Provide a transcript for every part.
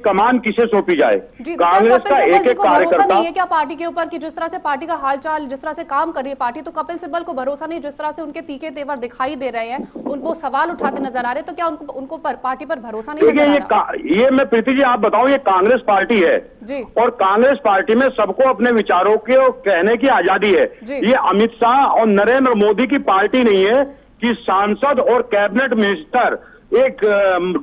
कमान किसे सौंपी जाए। जी, तो कांग्रेस का एक एक कार्यकर्ता नहीं है क्या पार्टी के ऊपर कि जिस तरह से पार्टी का हालचाल, जिस तरह से काम कर रही है पार्टी, तो कपिल सिब्बल को भरोसा नहीं, जिस तरह से उनके तीखे तेवर दिखाई दे रहे हैं, उनको सवाल उठाते नजर आ रहे, तो क्या उनको पार्टी पर भरोसा नहीं नजर आ रहा? ये मैं प्रीति जी आप बताऊं, ये कांग्रेस पार्टी है जी। और कांग्रेस पार्टी में सबको अपने विचारों के कहने की आजादी है। ये अमित शाह और नरेंद्र मोदी की पार्टी नहीं है कि सांसद और कैबिनेट मिनिस्टर एक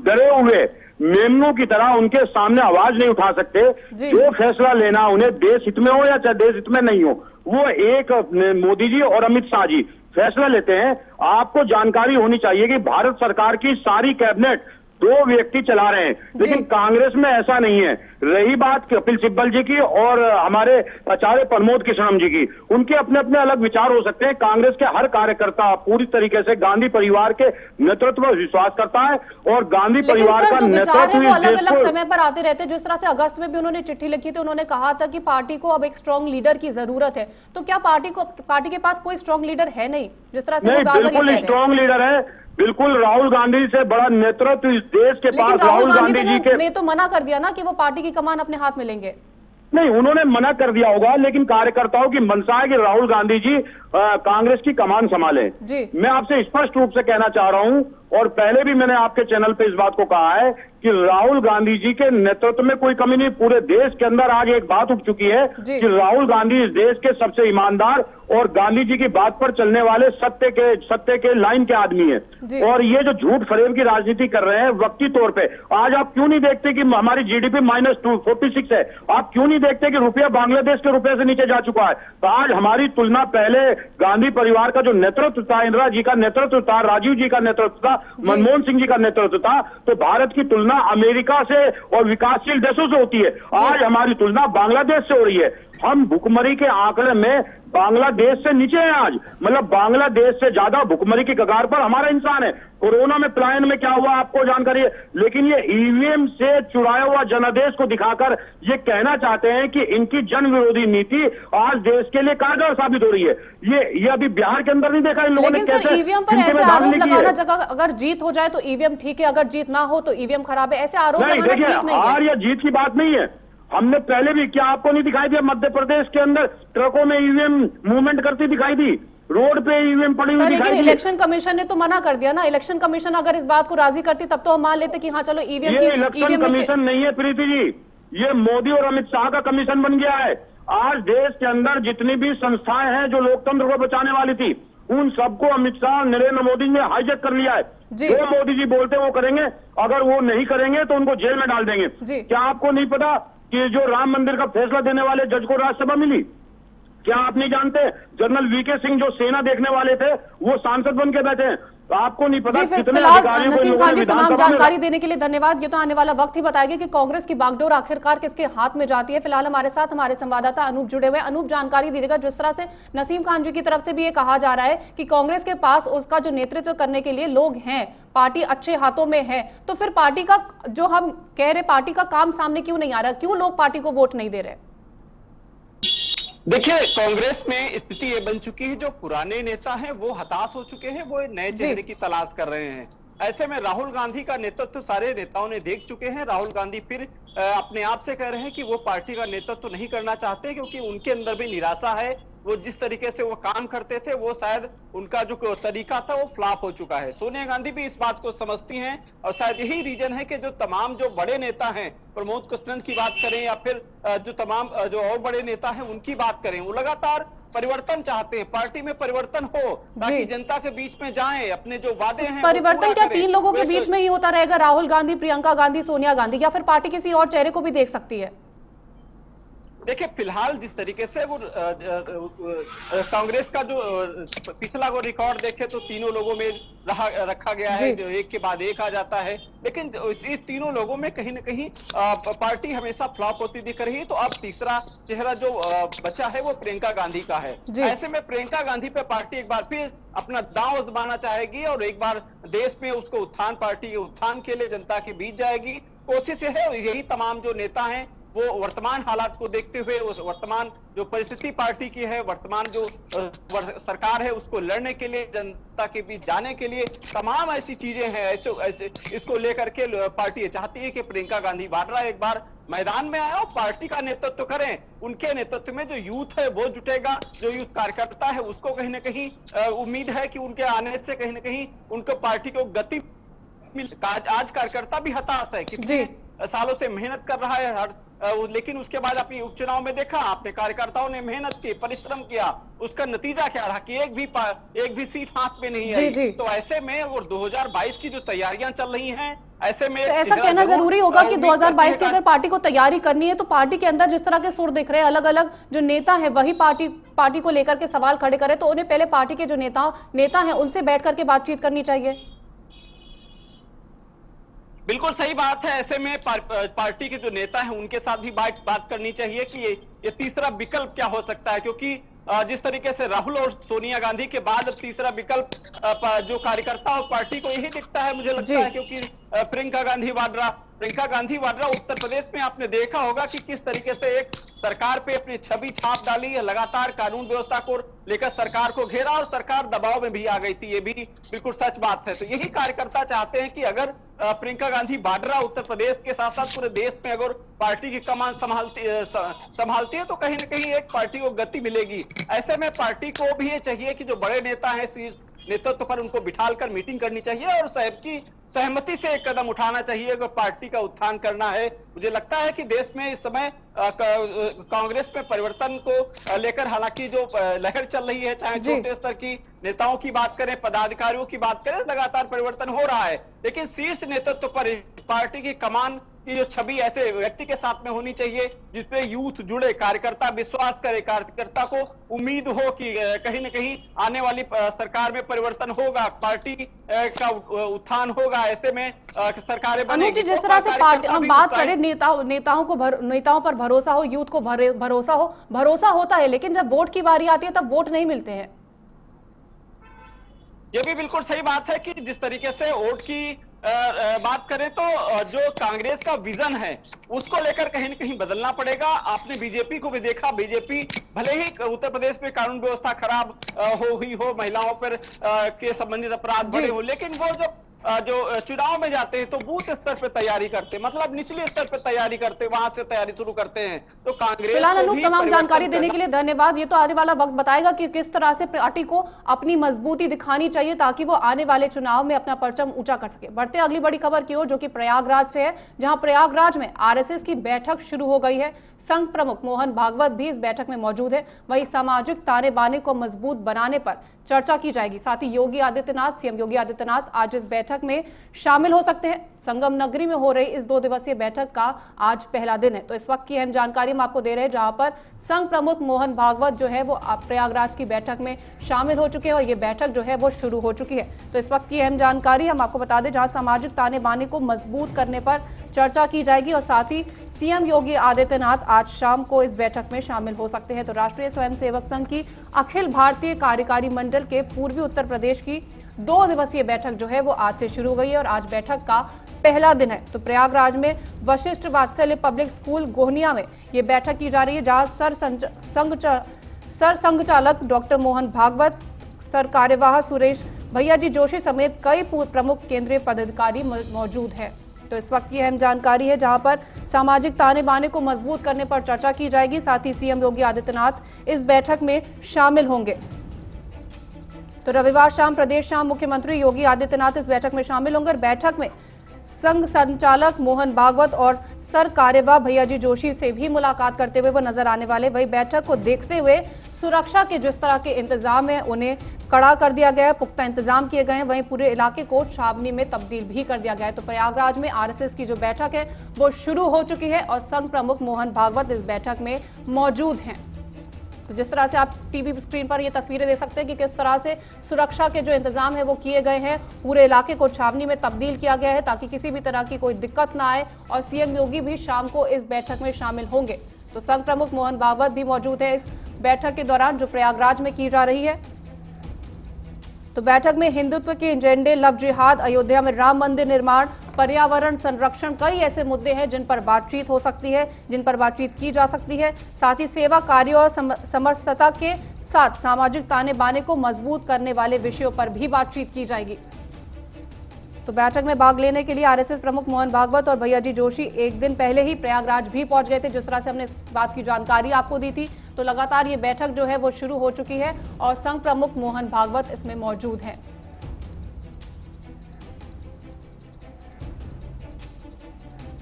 डरे हुए मेमनों की तरह उनके सामने आवाज नहीं उठा सकते। जो फैसला लेना उन्हें देश हित में हो या चाहे देश हित में नहीं हो, वो एक मोदी जी और अमित शाह जी फैसला लेते हैं। आपको जानकारी होनी चाहिए कि भारत सरकार की सारी कैबिनेट 2 व्यक्ति चला रहे हैं, लेकिन कांग्रेस में ऐसा नहीं है। रही बात कपिल सिब्बल जी की और हमारे आचार्य प्रमोद किशनम जी की, उनके अपने अपने अलग विचार हो सकते हैं। कांग्रेस के हर कार्यकर्ता पूरी तरीके से गांधी परिवार के नेतृत्व पर विश्वास करता है और गांधी परिवार का नेतृत्व अलग अलग समय पर आते रहते हैं। जिस तरह से अगस्त में भी उन्होंने चिट्ठी लिखी थी, उन्होंने कहा था कि पार्टी को अब एक स्ट्रॉन्ग लीडर की जरूरत है। तो क्या पार्टी के पास कोई स्ट्रॉन्ग लीडर है नहीं? जिस तरह से बिल्कुल स्ट्रॉन्ग लीडर है, बिल्कुल राहुल गांधी से बड़ा नेतृत्व इस देश के पास राहुल गांधी जी के ने तो मना कर दिया ना कि वो पार्टी की कमान अपने हाथ में लेंगे। नहीं, उन्होंने मना कर दिया होगा, लेकिन कार्यकर्ताओं की मंशा है कि राहुल गांधी जी कांग्रेस की कमान संभालें। मैं आपसे स्पष्ट रूप से कहना चाह रहा हूं और पहले भी मैंने आपके चैनल पे इस बात को कहा है कि राहुल गांधी जी के नेतृत्व में कोई कमी नहीं। पूरे देश के अंदर आज एक बात उठ चुकी है कि राहुल गांधी इस देश के सबसे ईमानदार और गांधी जी की बात पर चलने वाले सत्य के लाइन के आदमी हैं। और ये जो झूठ फरेब की राजनीति कर रहे हैं वक्ती तौर पे, आज आप क्यों नहीं देखते कि हमारी जीडीपी -246 है? आप क्यों नहीं देखते कि रुपया बांग्लादेश के रुपए से नीचे जा चुका है? तो आज हमारी तुलना पहले गांधी परिवार का जो नेतृत्व था, इंदिरा जी का नेतृत्व था, राजीव जी का नेतृत्व था, मनमोहन सिंह जी का नेतृत्व था, तो भारत की तुलना अमेरिका से और विकासशील देशों से होती है। आज हमारी तुलना बांग्लादेश से हो रही है। हम भुखमरी के आंकड़े में बांग्लादेश से नीचे हैं आज, मतलब बांग्लादेश से ज्यादा भुखमरी की कगार पर हमारा इंसान है। कोरोना में पलायन में क्या हुआ आपको जानकारी है, लेकिन ये ईवीएम से चुराया हुआ जनादेश को दिखाकर ये कहना चाहते हैं कि इनकी जन विरोधी नीति आज देश के लिए कारगर साबित हो रही है। ये अभी बिहार के अंदर नहीं देखा इन लोगों ने कैसे ईवीएम पर ऐसे आरोप लगाना, जगह अगर जीत हो जाए तो ईवीएम ठीक है, अगर जीत ना हो तो ईवीएम खराब है, ऐसे आरोप लगाना ठीक नहीं है। हार या जीत की बात नहीं है। हमने पहले भी, क्या आपको नहीं दिखाई दिया मध्य प्रदेश के अंदर ट्रकों में ईवीएम मूवमेंट करती दिखाई दी, रोड पे ईवीएम पड़ी हुई दिखाई दी? इलेक्शन कमीशन ने तो मना कर दिया ना। इलेक्शन कमीशन अगर इस बात को राजी करती तब तो हम मान लेते कि हाँ चलो ईवीएम। ये इलेक्शन कमीशन नहीं है प्रीति जी, ये मोदी और अमित शाह का कमीशन बन गया है। आज देश के अंदर जितनी भी संस्थाएं हैं जो लोकतंत्र को बचाने वाली थी, उन सबको अमित शाह नरेंद्र मोदी ने हाईजैक कर लिया है। जो मोदी जी बोलते वो करेंगे, अगर वो नहीं करेंगे तो उनको जेल में डाल देंगे। क्या आपको नहीं पता कि जो राम मंदिर का फैसला देने वाले जज को राज्यसभा मिली? क्या आप नहीं जानते जनरल वीके सिंह जो सेना देखने वाले थे वो सांसद बन के बैठे हैं? तो आपको नहीं पता कितने अधिकारियों को नसीम खान जी, तमाम जानकारी देने के लिए धन्यवाद। ये तो आने वाला वक्त ही बताएगा कि कांग्रेस की बागडोर आखिरकार किसके हाथ में जाती है। फिलहाल हमारे साथ हमारे संवाददाता अनूप जुड़े हुए। अनूप, जानकारी दीजिएगा, जिस तरह से नसीम खान जी की तरफ से भी ये कहा जा रहा है कि कांग्रेस के पास उसका जो नेतृत्व करने के लिए लोग हैं, पार्टी अच्छे हाथों में है, तो फिर पार्टी का जो हम कह रहे पार्टी का काम सामने क्यों नहीं आ रहा? क्यों लोग पार्टी को वोट नहीं दे रहे? देखिए, कांग्रेस में स्थिति ये बन चुकी है, जो पुराने नेता हैं वो हताश हो चुके हैं, वो नए चेहरे की तलाश कर रहे हैं। ऐसे में राहुल गांधी का नेतृत्व सारे नेताओं ने देख चुके हैं। राहुल गांधी फिर अपने आप से कह रहे हैं कि वो पार्टी का नेतृत्व नहीं करना चाहते, क्योंकि उनके अंदर भी निराशा है। वो जिस तरीके से वो काम करते थे, वो शायद उनका जो तरीका था वो फ्लॉप हो चुका है। सोनिया गांधी भी इस बात को समझती हैं और शायद यही रीजन है कि जो तमाम जो बड़े नेता हैं, प्रमोद कृष्णन की बात करें या फिर जो तमाम जो और बड़े नेता हैं उनकी बात करें, वो लगातार परिवर्तन चाहते हैं, पार्टी में परिवर्तन हो ताकि जनता के बीच में जाएं, अपने जो वादे हैं परिवर्तन क्या 3 लोगों के बीच में ही होता रहेगा? राहुल गांधी, प्रियंका गांधी, सोनिया गांधी, या फिर पार्टी किसी और चेहरे को भी देख सकती है? देखिए, फिलहाल जिस तरीके से वो कांग्रेस का जो पिछला वो रिकॉर्ड देखे तो तीनों लोगों में रखा गया है, जो एक के बाद एक आ जाता है। लेकिन इस तीनों लोगों में कहीं न कहीं पार्टी हमेशा फ्लॉप होती दिख रही है। तो अब तीसरा चेहरा जो बचा है वो प्रियंका गांधी का है। ऐसे में प्रियंका गांधी पे पार्टी एक बार फिर अपना दांव आजमाना चाहेगी और एक बार देश में उसको पार्टी के उत्थान के लिए जनता के बीच जाएगी। कोशिश है, यही तमाम जो नेता हैं वो वर्तमान हालात को देखते हुए, उस वर्तमान जो परिस्थिति पार्टी की है, वर्तमान जो सरकार है, उसको लड़ने के लिए, जनता के बीच जाने के लिए तमाम ऐसी चीजें हैं, ऐसे इसको लेकर के पार्टी चाहती है कि प्रियंका गांधी वाड्रा एक बार मैदान में आए और पार्टी का नेतृत्व करें। उनके नेतृत्व में जो यूथ है वो जुटेगा, जो यूथ कार्यकर्ता है उसको कहीं ना कहीं उम्मीद है कि उनके आने से कहीं ना कहीं उनको पार्टी को गति मिल। आज कार्यकर्ता भी हताश है, कितने सालों से मेहनत कर रहा है लेकिन उसके बाद अपनी उपचुनाव में देखा आपने, कार्यकर्ताओं ने मेहनत की, परिश्रम किया, उसका नतीजा क्या रहा कि एक भी सीट हाथ में नहीं आई। तो ऐसे में और 2022 की जो तैयारियां चल रही हैं, ऐसे में तो ऐसा कहना जरूरी होगा कि 2022 की अगर पार्टी को तैयारी करनी है तो पार्टी के अंदर जिस तरह के सुर दिख रहे हैं, अलग अलग जो नेता है वही पार्टी को लेकर के सवाल खड़े करे, तो उन्हें पहले पार्टी के जो नेता है उनसे बैठ करके बातचीत करनी चाहिए। बिल्कुल सही बात है। ऐसे में पार्टी के जो नेता हैं उनके साथ भी बात करनी चाहिए कि ये तीसरा विकल्प क्या हो सकता है, क्योंकि जिस तरीके से राहुल और सोनिया गांधी के बाद तीसरा विकल्प जो कार्यकर्ता और पार्टी को यही दिखता है मुझे लगता है, क्योंकि प्रियंका गांधी वाड्रा उत्तर प्रदेश में आपने देखा होगा कि किस तरीके से एक सरकार पे अपनी छवि छाप डाली है, लगातार कानून व्यवस्था को लेकर सरकार को घेरा और सरकार दबाव में भी आ गई थी, ये भी बिल्कुल सच बात है। तो यही कार्यकर्ता चाहते हैं कि अगर प्रियंका गांधी वाड्रा उत्तर प्रदेश के साथ साथ पूरे देश में अगर पार्टी की कमान संभालती है तो कहीं ना कहीं एक पार्टी को गति मिलेगी। ऐसे में पार्टी को भी ये चाहिए कि जो बड़े नेता हैं शीर्ष नेतृत्व पर उनको बिठाकर मीटिंग करनी चाहिए और साहब की सहमति से एक कदम उठाना चाहिए अगर पार्टी का उत्थान करना है। मुझे लगता है कि देश में इस समय कांग्रेस में परिवर्तन को लेकर हालांकि जो लहर चल रही है, चाहे छोटे स्तर की नेताओं की बात करें, पदाधिकारियों की बात करें, लगातार परिवर्तन हो रहा है, लेकिन शीर्ष नेतृत्व पर पार्टी की कमान की जो छवि ऐसे व्यक्ति के साथ में होनी चाहिए जिसपे यूथ जुड़े, कार्यकर्ता विश्वास करे, कार्यकर्ता को उम्मीद हो कि कहीं न कहीं आने वाली सरकार में परिवर्तन होगा, पार्टी का उत्थान होगा। ऐसे में सरकारें बनेगी। जिस तरह से हम बात करें नेताओं पर भरोसा हो, यूथ को भरोसा होता है, लेकिन जब वोट की बारी आती है तब वोट नहीं मिलते हैं। ये भी बिल्कुल सही बात है कि जिस तरीके से वोट की बात करें तो जो कांग्रेस का विजन है उसको लेकर कहीं न कहीं बदलना पड़ेगा। आपने बीजेपी को भी देखा, बीजेपी भले ही उत्तर प्रदेश में कानून व्यवस्था खराब हो, महिलाओं पर के संबंधित अपराध बढ़े हो, लेकिन वो जो चुनाव में जाते हैं तो बूथ स्तर पर तैयारी करते, मतलब निचले स्तर पर तैयारी करते, वहां से तैयारी शुरू करते हैं। तो कांग्रेस फिलहाल अनूप तमाम जानकारी देने के लिए धन्यवाद। ये तो आने वाला वक्त बताएगा कि किस तरह से पार्टी को अपनी मजबूती दिखानी चाहिए ताकि वो आने वाले चुनाव में अपना परचम ऊंचा कर सके। बढ़ते अगली बड़ी खबर की ओर, जो कि प्रयागराज से है, जहां प्रयागराज में आरएसएस की बैठक शुरू हो गई है। संघ प्रमुख मोहन भागवत भी इस बैठक में मौजूद है। वहीं सामाजिक ताने बाने को मजबूत बनाने पर चर्चा की जाएगी। साथ ही सीएम योगी आदित्यनाथ आज इस बैठक में शामिल हो सकते हैं। संगम नगरी में हो रही इस 2 दिवसीय बैठक का आज पहला दिन है। तो इस वक्त की अहम जानकारी हम आपको दे रहे हैं, जहां पर संघ प्रमुख मोहन भागवत जो है वो प्रयागराज की बैठक में शामिल हो चुके हैं और ये बैठक जो है वो शुरू हो चुकी है। तो इस वक्त की अहम जानकारी हम आपको बता दें, जहां सामाजिक ताने बाने को मजबूत करने पर चर्चा की जाएगी और साथ ही सीएम योगी आदित्यनाथ आज शाम को इस बैठक में शामिल हो सकते हैं। तो राष्ट्रीय स्वयंसेवक संघ की अखिल भारतीय कार्यकारी मंडल के पूर्वी उत्तर प्रदेश की 2 दिवसीय बैठक जो है वो आज से शुरू हो गई है और आज बैठक का पहला दिन है। तो प्रयागराज में वशिष्ठ वात्सल्य पब्लिक स्कूल गोहनिया में ये बैठक की जा रही है, जहां सर संघचालक डॉक्टर मोहन भागवत, सर कार्यवाह सुरेश भैयाजी जोशी समेत कई प्रमुख केंद्रीय पदाधिकारी मौजूद हैं। तो इस वक्त की अहम जानकारी है, जहां पर सामाजिक ताने बाने को मजबूत करने पर चर्चा की जाएगी। साथ ही सीएम योगी आदित्यनाथ इस बैठक में शामिल होंगे। तो रविवार शाम प्रदेश शाम मुख्यमंत्री योगी आदित्यनाथ इस बैठक में शामिल होंगे। बैठक में संघ संचालक मोहन भागवत और सर कार्यवाह भैयाजी जोशी से भी मुलाकात करते हुए वो नजर आने वाले। वही बैठक को देखते हुए सुरक्षा के जिस तरह के इंतजाम है उन्हें कड़ा कर दिया गया है, पुख्ता इंतजाम किए गए हैं। वहीं पूरे इलाके को छावनी में तब्दील भी कर दिया गया है। तो प्रयागराज में आरएसएस की जो बैठक है वो शुरू हो चुकी है और संघ प्रमुख मोहन भागवत इस बैठक में मौजूद हैं। तो जिस तरह से आप टीवी स्क्रीन पर ये तस्वीरें देख सकते हैं कि किस तरह से सुरक्षा के जो इंतजाम है वो किए गए हैं, पूरे इलाके को छावनी में तब्दील किया गया है ताकि किसी भी तरह की कोई दिक्कत ना आए। और सीएम योगी भी शाम को इस बैठक में शामिल होंगे। तो संघ प्रमुख मोहन भागवत भी मौजूद है इस बैठक के दौरान जो प्रयागराज में की जा रही है। तो बैठक में हिंदुत्व के एजेंडे, लव जिहाद, अयोध्या में राम मंदिर निर्माण, पर्यावरण संरक्षण, कई ऐसे मुद्दे हैं जिन पर बातचीत हो सकती है, जिन पर बातचीत की जा सकती है। साथ ही सेवा कार्य और समरसता के साथ सामाजिक ताने बाने को मजबूत करने वाले विषयों पर भी बातचीत की जाएगी। तो बैठक में भाग लेने के लिए आरएसएस प्रमुख मोहन भागवत और भैयाजी जोशी एक दिन पहले ही प्रयागराज भी पहुंच गए थे। जिस तरह से हमने इस बात की जानकारी आपको दी थी, तो लगातार ये बैठक जो है वो शुरू हो चुकी है और संघ प्रमुख मोहन भागवत इसमें मौजूद हैं।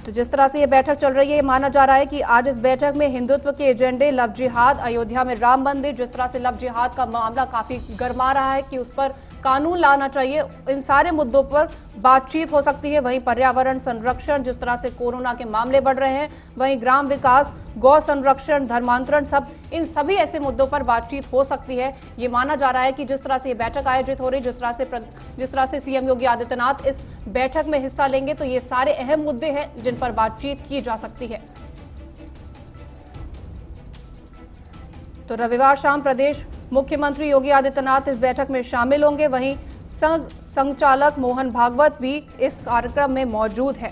तो जिस तरह से ये बैठक चल रही है, माना जा रहा है कि आज इस बैठक में हिंदुत्व के एजेंडे, लव जिहाद, अयोध्या में राम मंदिर, जिस तरह से लव जिहाद का मामला काफी गर्मा रहा है कि उस पर कानून लाना चाहिए, इन सारे मुद्दों पर बातचीत हो सकती है। वहीं पर्यावरण संरक्षण, जिस तरह से कोरोना के मामले बढ़ रहे हैं, वहीं ग्राम विकास, गौ संरक्षण, धर्मांतरण, सब इन सभी ऐसे मुद्दों पर बातचीत हो सकती है। ये माना जा रहा है कि जिस तरह से ये बैठक आयोजित हो रही, जिस तरह से सीएम योगी आदित्यनाथ इस बैठक में हिस्सा लेंगे, तो ये सारे अहम मुद्दे हैं जिन पर बातचीत की जा सकती है। तो रविवार शाम प्रदेश मुख्यमंत्री योगी आदित्यनाथ इस बैठक में शामिल होंगे। वहीं संघचालक मोहन भागवत भी इस कार्यक्रम में मौजूद हैं।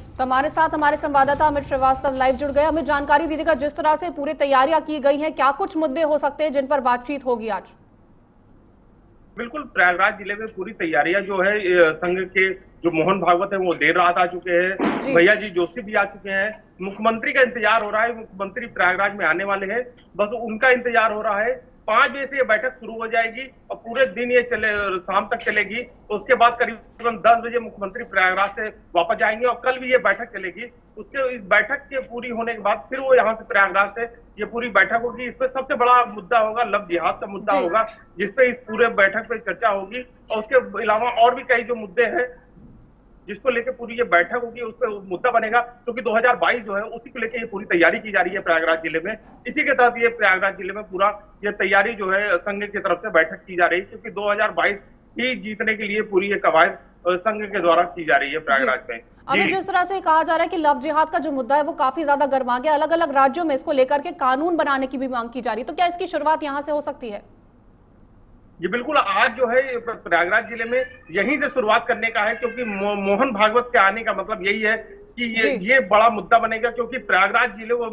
तो हमारे साथ हमारे संवाददाता अमित श्रीवास्तव लाइव जुड़ गए। हमें जानकारी दीजिएगा, जिस तरह से पूरी तैयारियां की गई हैं, क्या कुछ मुद्दे हो सकते हैं जिन पर बातचीत होगी आज? बिल्कुल, प्रयागराज जिले में पूरी तैयारियां जो है संघ के जो मोहन भागवत है वो देर रात आ चुके हैं, भैया जी जोशी भी आ चुके हैं। मुख्यमंत्री का इंतजार हो रहा है, मुख्यमंत्री प्रयागराज में आने वाले हैं, बस उनका इंतजार हो रहा है। 5 बजे से ये बैठक शुरू हो जाएगी और पूरे दिन ये शाम तक चलेगी। तो उसके बाद करीबन 10 बजे मुख्यमंत्री प्रयागराज से वापस जाएंगे और कल भी ये बैठक चलेगी। उसके इस बैठक के पूरी होने के बाद फिर वो यहाँ से प्रयागराज से ये पूरी बैठक होगी। इसमें सबसे बड़ा मुद्दा होगा लव जिहाद का मुद्दा होगा, जिसपे इस पूरे बैठक पे चर्चा होगी। और उसके अलावा और भी कई जो मुद्दे हैं जिसको लेकर पूरी ये बैठक होगी, उस पर मुद्दा बनेगा, क्योंकि 2022 जो है उसी को लेकर ये पूरी तैयारी की जा रही है प्रयागराज जिले में। इसी के तहत ये प्रयागराज जिले में पूरा ये तैयारी जो है संघ की तरफ से बैठक की जा रही है, क्योंकि 2022 ही जीतने के लिए पूरी ये कवायद संघ के द्वारा की जा रही है प्रयागराज में। अभी जिस तरह से कहा जा रहा है कि लव जिहाद का जो मुद्दा है वो काफी ज्यादा गर्मा गया, अलग अलग राज्यों में इसको लेकर के कानून बनाने की भी मांग की जा रही है, तो क्या इसकी शुरुआत यहाँ से हो सकती है? जी बिल्कुल, आज जो है प्रयागराज जिले में यहीं से शुरुआत करने का है, क्योंकि मोहन भागवत के आने का मतलब यही है कि ये बड़ा मुद्दा बनेगा। क्योंकि प्रयागराज जिले को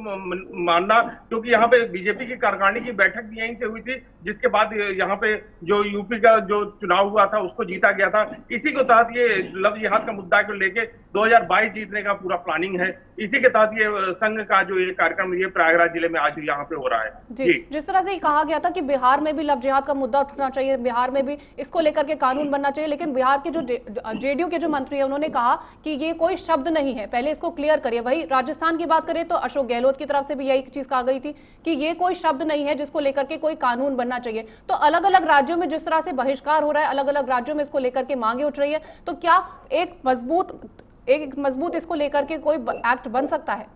मानना, क्योंकि यहाँ पे बीजेपी की कार्यकारिणी की बैठक भी यहीं से हुई थी, जिसके बाद यहाँ पे जो यूपी का जो चुनाव हुआ था उसको जीता गया था। इसी के तहत ये लव जिहाद का मुद्दा को लेके 2022 जीतने का पूरा प्लानिंग है। इसी के तहत ये संघ का जो ये कार्यक्रम ये प्रयागराज जिले में आज यहाँ पे हो रहा है। जी, जिस तरह से कहा गया था कि बिहार में भी लव जिहाद का मुद्दा उठना चाहिए, बिहार में भी इसको लेकर के कानून बनना चाहिए, लेकिन बिहार के जो जेडीयू के जो मंत्री है उन्होंने कहा कि ये कोई शब्द नहीं है, पहले इसको क्लियर करिए। वही राजस्थान की बात करें तो अशोक गहलोत की तरफ से भी यही चीज कहा गई थी कि ये कोई शब्द नहीं है जिसको लेकर के कोई कानून बनना चाहिए। तो अलग अलग राज्यों में जिस तरह से बहिष्कार हो रहा है, अलग अलग राज्यों में इसको लेकर के मांगे उठ रही है, तो क्या एक मजबूत इसको लेकर के कोई एक्ट बन सकता है?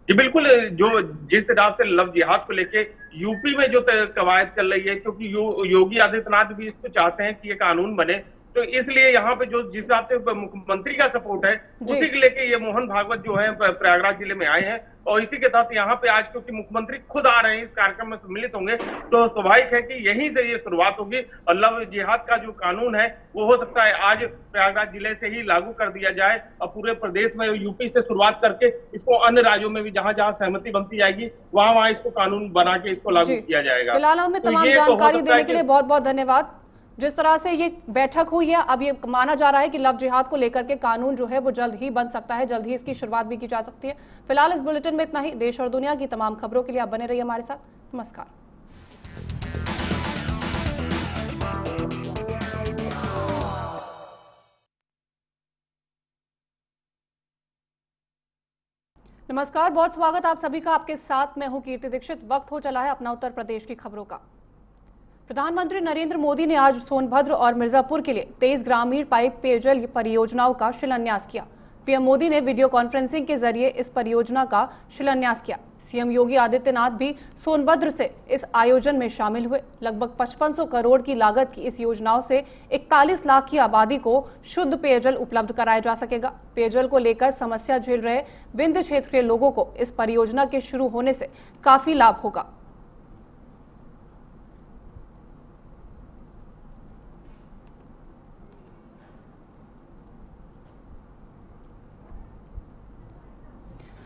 जी बिल्कुल, जो जिस तरह से लव जिहाद को लेके यूपी में जो कवायद चल रही है, क्योंकि योगी आदित्यनाथ भी इसको चाहते हैं कि ये कानून बने, तो इसलिए यहाँ पे जो जिस हिसाब से मुख्यमंत्री का सपोर्ट है उसी के लेके ये मोहन भागवत जो है प्रयागराज जिले में आए हैं। और इसी के तहत यहाँ पे आज क्योंकि मुख्यमंत्री खुद आ रहे हैं, इस कार्यक्रम में सम्मिलित होंगे, तो स्वाभाविक है कि यहीं से ये शुरुआत होगी। और लव जिहाद का जो कानून है वो हो सकता है आज प्रयागराज जिले से ही लागू कर दिया जाए और पूरे प्रदेश में यूपी से शुरुआत करके इसको अन्य राज्यों में भी जहां जहां सहमति बनती जाएगी वहां इसको कानून बना के इसको लागू किया जाएगा। फिलहाल हमें तमाम जानकारी देने के लिए बहुत बहुत धन्यवाद। जिस तरह से ये बैठक हुई है, अब ये माना जा रहा है कि लव जिहाद को लेकर के कानून जो है वो जल्द ही बन सकता है, जल्द ही इसकी शुरुआत भी की जा सकती है। फिलहाल इस बुलेटिन में इतना ही। देश और दुनिया की तमाम खबरों के लिए आप बने रहिए हमारे साथ। नमस्कार। नमस्कार, बहुत स्वागत आप सभी का। आपके साथ मैं हूं कीर्ति दीक्षित। वक्त हो चला है अपना उत्तर प्रदेश की खबरों का। प्रधानमंत्री नरेंद्र मोदी ने आज सोनभद्र और मिर्जापुर के लिए 23 ग्रामीण पाइप पेयजल परियोजनाओं का शिलान्यास किया। पीएम मोदी ने वीडियो कॉन्फ्रेंसिंग के जरिए इस परियोजना का शिलान्यास किया। सीएम योगी आदित्यनाथ भी सोनभद्र से इस आयोजन में शामिल हुए। लगभग 5500 करोड़ की लागत की इस योजनाओं से 41 लाख की आबादी को शुद्ध पेयजल उपलब्ध कराया जा सकेगा। पेयजल को लेकर समस्या झेल रहे विंध्य क्षेत्र के लोगों को इस परियोजना के शुरू होने से काफी लाभ होगा।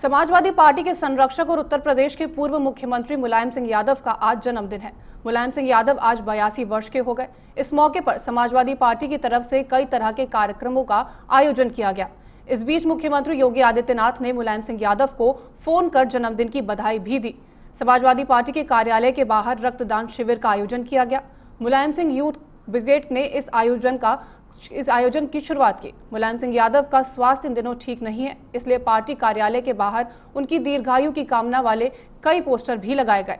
समाजवादी पार्टी के संरक्षक और उत्तर प्रदेश के पूर्व मुख्यमंत्री मुलायम सिंह यादव का आज जन्मदिन है। मुलायम सिंह यादव आज 82 वर्ष के हो गए। इस मौके पर समाजवादी पार्टी की तरफ से कई तरह के कार्यक्रमों का आयोजन किया गया। इस बीच मुख्यमंत्री योगी आदित्यनाथ ने मुलायम सिंह यादव को फोन कर जन्मदिन की बधाई भी दी। समाजवादी पार्टी के कार्यालय के बाहर रक्तदान शिविर का आयोजन किया गया। मुलायम सिंह यूथ ब्रिगेड ने इस आयोजन की शुरुआत की। मुलायम सिंह यादव का स्वास्थ्य इन दिनों ठीक नहीं है, इसलिए पार्टी कार्यालय के बाहर उनकी दीर्घायु की कामना वाले कई पोस्टर भी लगाए गए।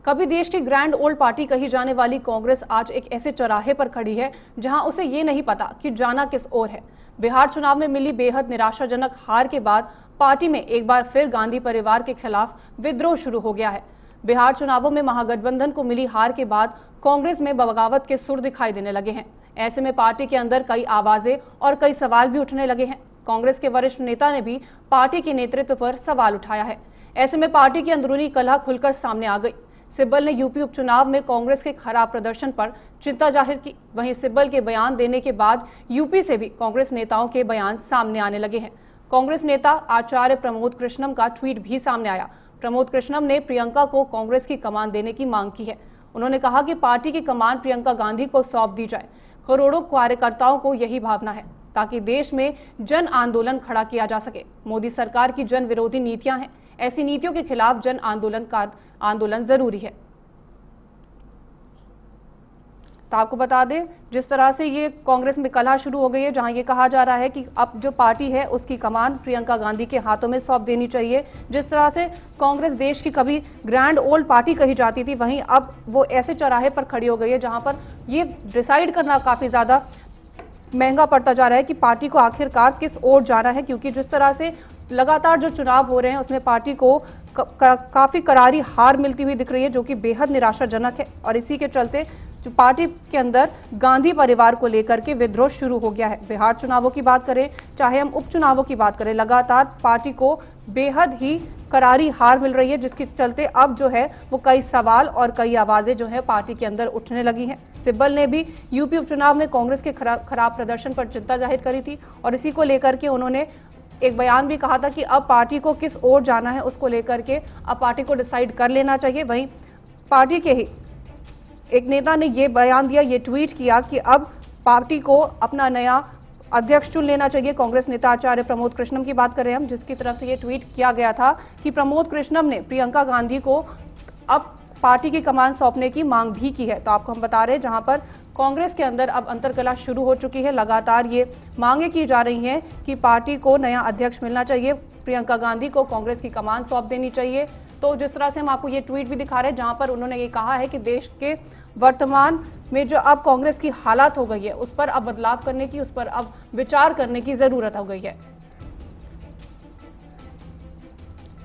कभी देश की ग्रैंड ओल्ड पार्टी कही जाने वाली कांग्रेस आज एक ऐसे चौराहे पर खड़ी है जहां उसे ये नहीं पता कि जाना किस ओर है। बिहार चुनाव में मिली बेहद निराशाजनक हार के बाद पार्टी में एक बार फिर गांधी परिवार के खिलाफ विद्रोह शुरू हो गया है। बिहार चुनावों में महागठबंधन को मिली हार के बाद कांग्रेस में बगावत के सुर दिखाई देने लगे हैं। ऐसे में पार्टी के अंदर कई आवाजें और कई सवाल भी उठने लगे हैं। कांग्रेस के वरिष्ठ नेता ने भी पार्टी के नेतृत्व पर सवाल उठाया है। ऐसे में पार्टी की अंदरूनी कलह खुलकर सामने आ गई। सिब्बल ने यूपी उपचुनाव में कांग्रेस के खराब प्रदर्शन पर चिंता जाहिर की। वहीं सिब्बल के बयान देने के बाद यूपी से भी कांग्रेस नेताओं के बयान सामने आने लगे हैं। कांग्रेस नेता आचार्य प्रमोद कृष्णम का ट्वीट भी सामने आया। प्रमोद कृष्णम ने प्रियंका को कांग्रेस की कमान देने की मांग की है। उन्होंने कहा कि पार्टी की कमान प्रियंका गांधी को सौंप दी जाए। करोड़ों कार्यकर्ताओं को यही भावना है ताकि देश में जन आंदोलन खड़ा किया जा सके। मोदी सरकार की जन विरोधी नीतियां हैं, ऐसी नीतियों के खिलाफ जन आंदोलन जरूरी है। तो आपको बता दें, जिस तरह से ये कांग्रेस में कलह शुरू हो गई है, जहां ये कहा जा रहा है कि अब जो पार्टी है उसकी कमान प्रियंका गांधी के हाथों में सौंप देनी चाहिए। जिस तरह से कांग्रेस देश की कभी ग्रैंड ओल्ड पार्टी कही जाती थी, वहीं अब वो ऐसे चौराहे पर खड़ी हो गई है जहां पर ये डिसाइड करना काफी ज्यादा महंगा पड़ता जा रहा है कि पार्टी को आखिरकार किस ओर जाना है। क्योंकि जिस तरह से लगातार जो चुनाव हो रहे हैं उसमें पार्टी को काफी करारी हार मिलती हुई दिख रही है, जो कि बेहद निराशाजनक है। और इसी के चलते जो पार्टी के अंदर गांधी परिवार को लेकर के विद्रोह शुरू हो गया है। बिहार चुनावों की बात करें, चाहे हम उपचुनावों की बात करें, लगातार पार्टी को बेहद ही करारी हार मिल रही है, जिसके चलते अब जो है वो कई सवाल और कई आवाजें जो है पार्टी के अंदर उठने लगी हैं। सिब्बल ने भी यूपी उपचुनाव में कांग्रेस के खराब प्रदर्शन पर चिंता जाहिर करी थी और इसी को लेकर के उन्होंने एक बयान भी कहा था कि अब पार्टी को किस ओर जाना है उसको लेकर के अब पार्टी को डिसाइड कर लेना चाहिए। वहीं पार्टी के ही एक नेता ने ये बयान दिया, ये ट्वीट किया कि अब पार्टी को अपना नया अध्यक्ष चुन लेना चाहिए। कांग्रेस नेता आचार्य प्रमोद कृष्णम की बात करें हम, जिसकी तरफ से ये ट्वीट किया गया था कि प्रमोद कृष्णम ने प्रियंका गांधी को अब पार्टी की कमान सौंपने की मांग भी की है। तो आपको हम बता रहे हैं, जहां पर कांग्रेस के अंदर अब अंतर्कलह शुरू हो चुकी है। लगातार ये मांगे की जा रही हैं कि पार्टी को नया अध्यक्ष मिलना चाहिए, प्रियंका गांधी को कांग्रेस की कमान सौंप देनी चाहिए। तो जिस तरह से हम आपको ये ट्वीट भी दिखा रहे हैं, जहां पर उन्होंने ये कहा है कि देश के वर्तमान में जो अब कांग्रेस की हालात हो गई है उस पर अब बदलाव करने की, उस पर अब विचार करने की जरूरत हो गई है।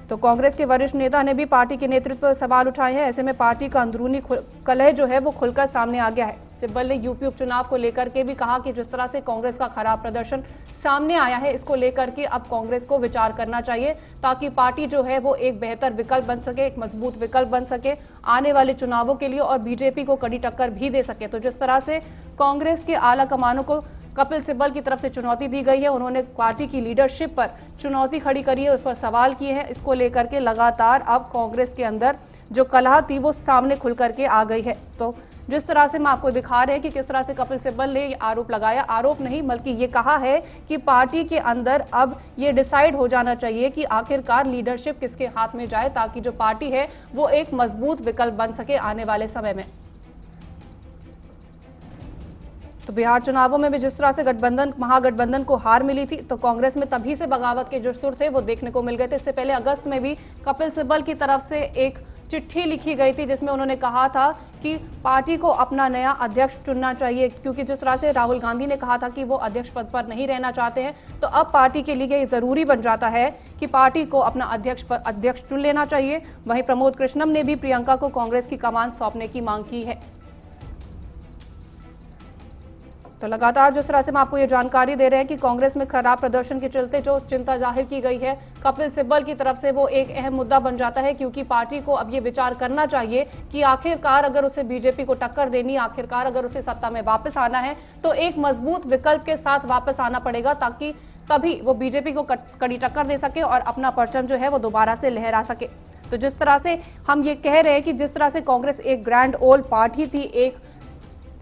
तो कांग्रेस के वरिष्ठ नेता ने भी पार्टी के नेतृत्व पर सवाल उठाए हैं। ऐसे में पार्टी का अंदरूनी कलह जो है वो खुलकर सामने आ गया है। सिब्बल ने यूपी उपचुनाव को लेकर के भी कहा कि जिस तरह से कांग्रेस का खराब प्रदर्शन सामने आया है, इसको लेकर के अब कांग्रेस को विचार करना चाहिए ताकि पार्टी जो है वो एक बेहतर विकल्प बन सके, एक मजबूत विकल्प बन सके आने वाले चुनावों के लिए और बीजेपी को कड़ी टक्कर भी दे सके। तो जिस तरह से कांग्रेस के आला कमानों को कपिल सिब्बल की तरफ से चुनौती दी गई है, उन्होंने पार्टी की लीडरशिप पर चुनौती खड़ी करी है, उस पर सवाल किए हैं। इसको लेकर के लगातार अब कांग्रेस के अंदर जो कलह थी वो सामने खुल करके आ गई है। तो जिस तरह से हम आपको दिखा रहे हैं कि किस तरह से कपिल सिब्बल ने आरोप लगाया, आरोप नहीं बल्कि ये कहा है कि पार्टी के अंदर अब ये डिसाइड हो जाना चाहिए कि आखिरकार लीडरशिप किसके हाथ में जाए ताकि जो पार्टी है वो एक मजबूत विकल्प बन सके आने वाले समय में। तो बिहार चुनावों में भी जिस तरह से महागठबंधन को हार मिली थी, तो कांग्रेस में तभी से बगावत के जो सुर थे वो देखने को मिल गए थे। इससे पहले अगस्त में भी कपिल सिब्बल की तरफ से एक चिट्ठी लिखी गई थी जिसमें उन्होंने कहा था कि पार्टी को अपना नया अध्यक्ष चुनना चाहिए, क्योंकि जिस तरह से राहुल गांधी ने कहा था कि वो अध्यक्ष पद पर नहीं रहना चाहते हैं, तो अब पार्टी के लिए ये जरूरी बन जाता है कि पार्टी को अपना अध्यक्ष चुन लेना चाहिए। वहीं प्रमोद कृष्णम ने भी प्रियंका को कांग्रेस की कमान सौंपने की मांग की है। तो लगातार जिस तरह से हम आपको ये जानकारी दे रहे हैं कि कांग्रेस में खराब प्रदर्शन के चलते जो चिंता जाहिर की गई है कपिल सिब्बल की तरफ से, वो एक अहम मुद्दा बन जाता है, क्योंकि पार्टी को अब ये विचार करना चाहिए कि आखिरकार अगर उसे बीजेपी को टक्कर देनी, आखिरकार अगर उसे सत्ता में वापस आना है तो एक मजबूत विकल्प के साथ वापस आना पड़ेगा, ताकि तभी वो बीजेपी को कड़ी टक्कर दे सके और अपना परचम जो है वो दोबारा से लहरा सके। तो जिस तरह से हम ये कह रहे हैं कि जिस तरह से कांग्रेस एक ग्रैंड ओल्ड पार्टी थी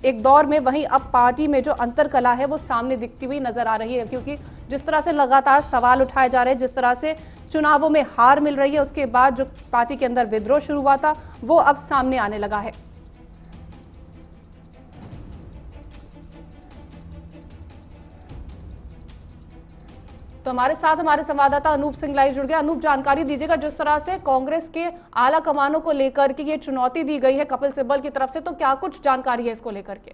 एक दौर में, वहीं अब पार्टी में जो अंतरकला है वो सामने दिखती हुई नजर आ रही है, क्योंकि जिस तरह से लगातार सवाल उठाए जा रहे हैं, जिस तरह से चुनावों में हार मिल रही है, उसके बाद जो पार्टी के अंदर विद्रोह शुरू हुआ था वो अब सामने आने लगा है। तो हमारे साथ हमारे संवाददाता अनूप सिंह लाइव जुड़ गया। अनूप, जानकारी दीजिएगा, जिस तरह से कांग्रेस के आला कमानों को लेकर के ये चुनौती दी गई है कपिल सिब्बल की तरफ से, तो क्या कुछ जानकारी है इसको लेकर के?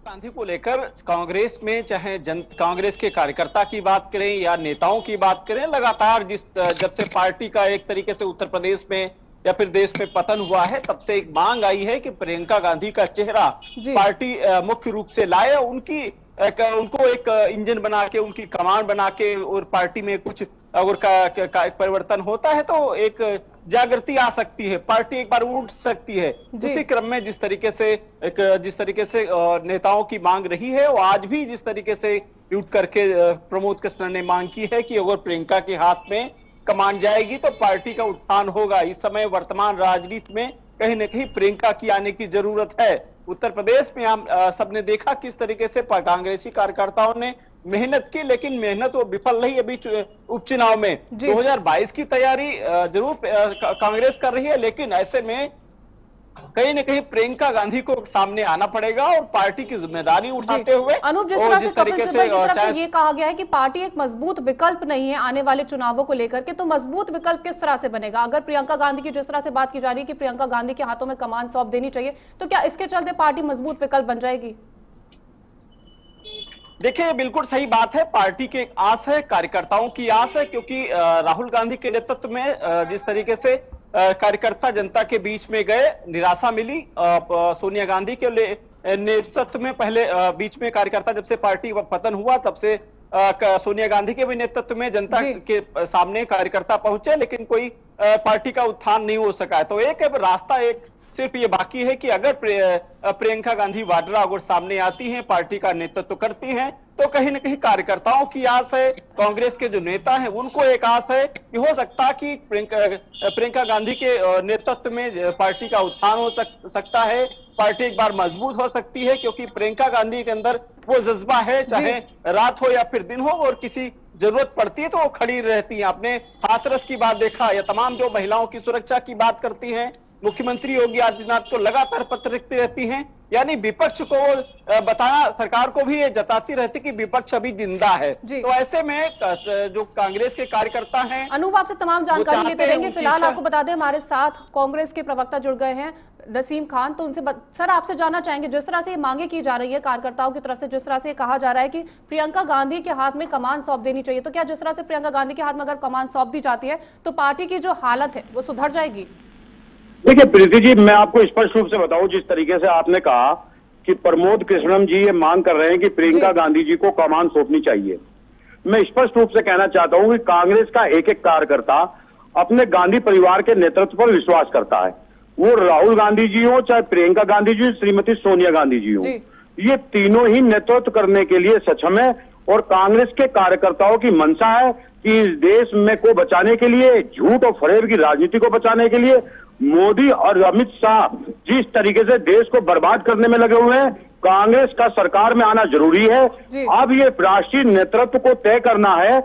गांधी को लेकर कांग्रेस में चाहे कांग्रेस के कार्यकर्ता की बात करें या नेताओं की बात करें, लगातार जब से पार्टी का एक तरीके से उत्तर प्रदेश में या फिर देश में पतन हुआ है, तब से एक मांग आई है कि प्रियंका गांधी का चेहरा पार्टी मुख्य रूप से लाए, उनको एक इंजन बना के, उनकी कमान बना के, और पार्टी में कुछ अगर परिवर्तन होता है तो एक जागृति आ सकती है, पार्टी एक बार उठ सकती है। उसी क्रम में जिस तरीके से नेताओं की मांग रही है, वो आज भी जिस तरीके से उठ करके प्रमोद कृष्ण ने मांग की है कि अगर प्रियंका के हाथ में कमान जाएगी तो पार्टी का उत्थान होगा। इस समय वर्तमान राजनीति में कहीं न कहीं प्रियंका की आने की जरूरत है। उत्तर प्रदेश में हम सबने देखा किस तरीके से कांग्रेसी कार्यकर्ताओं ने मेहनत की, लेकिन मेहनत वो विफल रही। अभी उपचुनाव में 2022 की तैयारी जरूर कांग्रेस कर रही है, लेकिन ऐसे में कहीं न कहीं प्रियंका गांधी को सामने आना पड़ेगा और पार्टी की जिम्मेदारी उठाते हुए। अनूप, जिस तरह से कपिल सिब्बल की तरफ से ये कहा गया है कि पार्टी एक मजबूत विकल्प नहीं है आने वाले चुनावों को लेकर के, तो मजबूत विकल्प किस तरह से बनेगा? अगर प्रियंका गांधी की जिस तरह से बात की जा रही है कि प्रियंका गांधी के हाथों में कमान सौंप देनी चाहिए, तो क्या इसके चलते पार्टी मजबूत विकल्प बन जाएगी? देखिए, बिल्कुल सही बात है, पार्टी की आस है, कार्यकर्ताओं की आस है, क्योंकि राहुल गांधी के नेतृत्व में जिस तरीके से कार्यकर्ता जनता के बीच में गए, निराशा मिली। सोनिया गांधी के नेतृत्व में पहले बीच में कार्यकर्ता, जब से पार्टी पतन हुआ तब से सोनिया गांधी के भी नेतृत्व में जनता के सामने कार्यकर्ता पहुंचे, लेकिन कोई पार्टी का उत्थान नहीं हो सका है। तो एक रास्ता सिर्फ ये बाकी है कि अगर प्रियंका गांधी वाड्रा अगर सामने आती हैं, पार्टी का नेतृत्व करती हैं, तो कहीं न कहीं कार्यकर्ताओं की आस है, कांग्रेस के जो नेता हैं उनको एक आस है कि हो सकता कि प्रियंका गांधी के नेतृत्व में पार्टी का उत्थान हो सकता है, पार्टी एक बार मजबूत हो सकती है, क्योंकि प्रियंका गांधी के अंदर वो जज्बा है, चाहे रात हो या फिर दिन हो, और किसी जरूरत पड़ती है तो वो खड़ी रहती है। आपने हाथरस की बात देखा या तमाम जो महिलाओं की सुरक्षा की बात करती हैं, मुख्यमंत्री योगी आदित्यनाथ को लगातार पत्र लिखती रहती हैं, यानी विपक्ष को बताना, सरकार को भी ये जताती रहती कि विपक्ष अभी जिंदा है। तो ऐसे में जो कांग्रेस के कार्यकर्ता हैं, अनूप आपसे तमाम जानकारी लेते रहेंगे। फिलहाल आपको बता दें हमारे साथ कांग्रेस के प्रवक्ता जुड़ गए हैं, नसीम खान, तो उनसे सर आपसे जानना चाहेंगे, जिस तरह से ये मांगे की जा रही है कार्यकर्ताओं की तरफ से, जिस तरह से कहा जा रहा है कि प्रियंका गांधी के हाथ में कमान सौंप देनी चाहिए, तो क्या जिस तरह से प्रियंका गांधी के हाथ में अगर कमान सौंप दी जाती है तो पार्टी की जो हालत है वो सुधर जाएगी? देखिए प्रीति जी, मैं आपको स्पष्ट रूप से बताऊं, जिस तरीके से आपने कहा कि प्रमोद कृष्णम जी ये मांग कर रहे हैं कि प्रियंका गांधी जी को कमान सौंपनी चाहिए, मैं स्पष्ट रूप से कहना चाहता हूं कि कांग्रेस का एक एक कार्यकर्ता अपने गांधी परिवार के नेतृत्व पर विश्वास करता है। वो राहुल गांधी जी हो, चाहे प्रियंका गांधी जी, श्रीमती सोनिया गांधी जी हो, ये तीनों ही नेतृत्व करने के लिए सक्षम है। और कांग्रेस के कार्यकर्ताओं की मंशा है कि इस देश में को बचाने के लिए, झूठ और फरेब की राजनीति को बचाने के लिए मोदी और अमित शाह जिस तरीके से देश को बर्बाद करने में लगे हुए हैं, कांग्रेस का सरकार में आना जरूरी है। अब ये राष्ट्रीय नेतृत्व को तय करना है